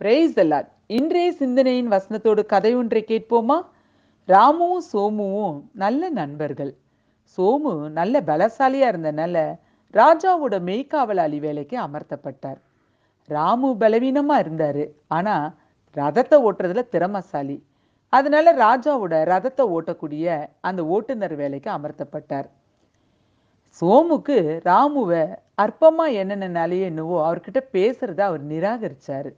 Praise the Lord. இன்றைய சிந்தனையின் வசனத்தோடு கதை ஒன்றை கேட்போமா? ராமுவும் சோமுவும் நல்ல நண்பர்கள். சோமு நல்ல பலசாலியா இருந்தனால ராஜாவோட மெய்க்காவலாளி வேலைக்கு அமர்த்தப்பட்டார். ராமு பலவீனமா இருந்தாரு, ஆனா ரதத்தை ஓட்டுறதுல திறமசாலி. அதனால ராஜாவோட ரதத்தை ஓட்டக்கூடிய அந்த ஓட்டுநர் வேலைக்கு அமர்த்தப்பட்டார். சோமுக்கு ராமுவை அற்பமா என்னென்னனாலேயே என்னவோ அவர்கிட்ட பேசுறத அவர் நிராகரிச்சாரு.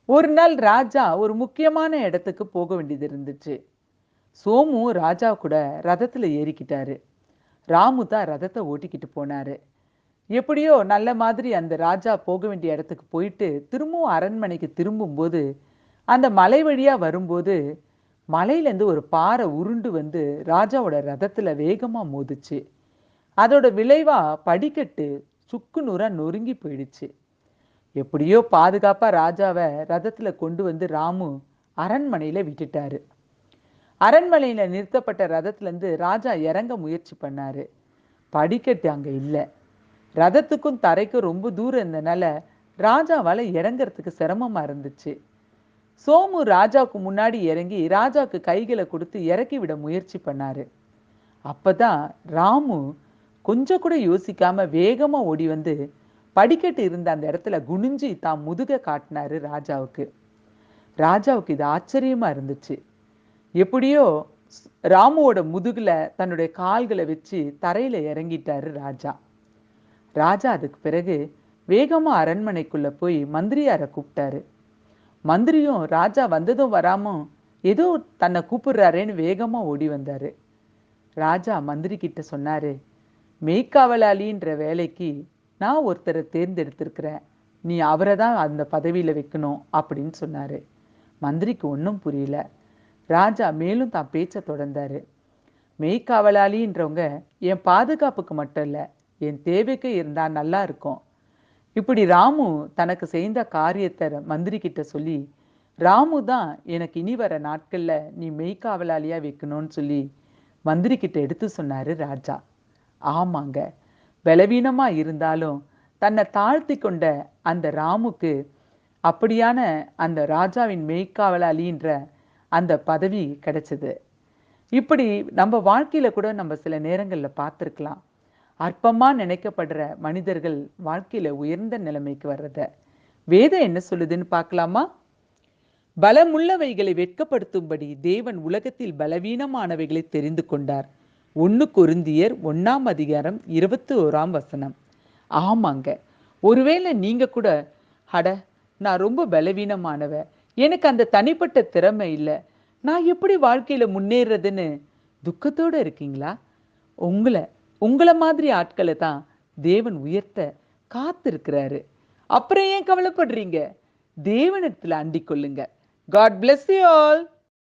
ஒரு நாள் ராஜா ஒரு முக்கியமான இடத்துக்கு போக வேண்டியது இருந்துச்சு. சோமு ராஜா கூட ரதத்துல ஏறிக்கிட்டாரு. ராமு தான் ரதத்தை ஓட்டிக்கிட்டு போனாரு. எப்படியோ நல்ல மாதிரி அந்த ராஜா போக வேண்டிய இடத்துக்கு போயிட்டு திரும்பவும் அரண்மனைக்கு திரும்பும்போது அந்த மலை வழியா வரும்போது மலையிலேருந்து ஒரு பாறை உருண்டு வந்து ராஜாவோட ரதத்துல வேகமா மோதுச்சு. அதோட விளைவா படிக்கட்டு சுக்கு நூறா நொறுங்கி போயிடுச்சு. எப்படியோ பாதுகாப்பா ராஜாவை ரதத்துல கொண்டு வந்து ராமு அரண்மனையில விட்டுட்டாரு. அரண்மனையில நிறுத்தப்பட்ட ரதத்துல இருந்து ராஜா இறங்க முயற்சி பண்ணாரு. படிக்கட்டு அங்க இல்லை. ரதத்துக்கும் தரைக்கும் ரொம்ப தூரம் இருந்தனால ராஜாவால இறங்கறதுக்கு சிரமமா இருந்துச்சு. சோமு ராஜாவுக்கு முன்னாடி இறங்கி ராஜாவுக்கு கைகளை கொடுத்து இறக்கி விட முயற்சி பண்ணாரு. அப்பதான் ராமு கொஞ்சம் கூட யோசிக்காம வேகமா ஓடி வந்து படிக்கட்டு இருந்த அந்த இடத்துல குனிஞ்சி தான் முதுக காட்டினாரு ராஜாவுக்கு. ராஜாவுக்கு இது ஆச்சரியமா இருந்துச்சு. எப்படியோ ராமுவோட முதுகுல தன்னுடைய கால்களை வச்சு தரையில இறங்கிட்டாரு ராஜா. ராஜா அதுக்கு பிறகு வேகமா அரண்மனைக்குள்ள போய் மந்திரியார கூப்பிட்டாரு. மந்திரியும் ராஜா வந்ததும் வராம ஏதோ தன்னை கூப்பிடுறாரேன்னு வேகமா ஓடி வந்தாரு. ராஜா மந்திரி கிட்ட சொன்னாரு, மெய்க்காவலாளின்ற வேலைக்கு நான் ஒருத்தரை தேர்ந்தெடுத்திருக்கிறேன், நீ அவரை தான் அந்த பதவியில வைக்கணும் அப்படின்னு சொன்னாரு. மந்திரிக்கு ஒன்றும் புரியல. ராஜா மேலும் தான் பேச்ச தொடர்ந்தாரு. மெய்க்காவலாளின்றவங்க என் பாதுகாப்புக்கு மட்டும் இல்லை, என் தேவைக்கு இருந்தா நல்லா இருக்கும். இப்படி ராமு தனக்கு செய்த காரியத்தை மந்திரி கிட்ட சொல்லி, ராமு தான் எனக்கு இனி வர நாட்கள்ல நீ மெய்க்காவலாளியா வைக்கணும்னு சொல்லி மந்திரி கிட்ட எடுத்து சொன்னாரு ராஜா. ஆமாங்க, பலவீனமா இருந்தாலும் தன்னை தாழ்த்தி கொண்ட அந்த ராமுக்கு அப்படியான அந்த ராஜாவின் மெய்க்காவலாளின்ற அந்த பதவி கிடைச்சது. இப்படி நம்ம வாழ்க்கையில கூட நம்ம சில நேரங்கள்ல பார்த்துருக்கலாம். அற்பமா நினைக்கப்படுற மனிதர்கள் வாழ்க்கையில உயர்ந்த நிலைமைக்கு வர்றத வேதம் என்ன சொல்லுதுன்னு பார்க்கலாமா? பலமுள்ளவைகளை வெட்கப்படுத்தும்படி தேவன் உலகத்தில் பலவீனமானவைகளை தெரிந்து கொண்டார். 1 கொரிந்தியர் 1:21. ஆமாங்க, ஒருவேளை நீங்க கூட அட நான் ரொம்ப பலவீனமானவ, எனக்கு அந்த தனிப்பட்ட திறமை இல்லை, நான் எப்படி வாழ்க்கையில முன்னேறதுன்னு துக்கத்தோட இருக்கீங்களா? உங்களை மாதிரி ஆட்களை தான் தேவன் உயர்த்த காத்திருக்கிறாரு. அப்புறம் ஏன் கவலைப்படுறீங்க? தேவனிடத்துல அண்டிக் கொள்ளுங்க. God bless you all.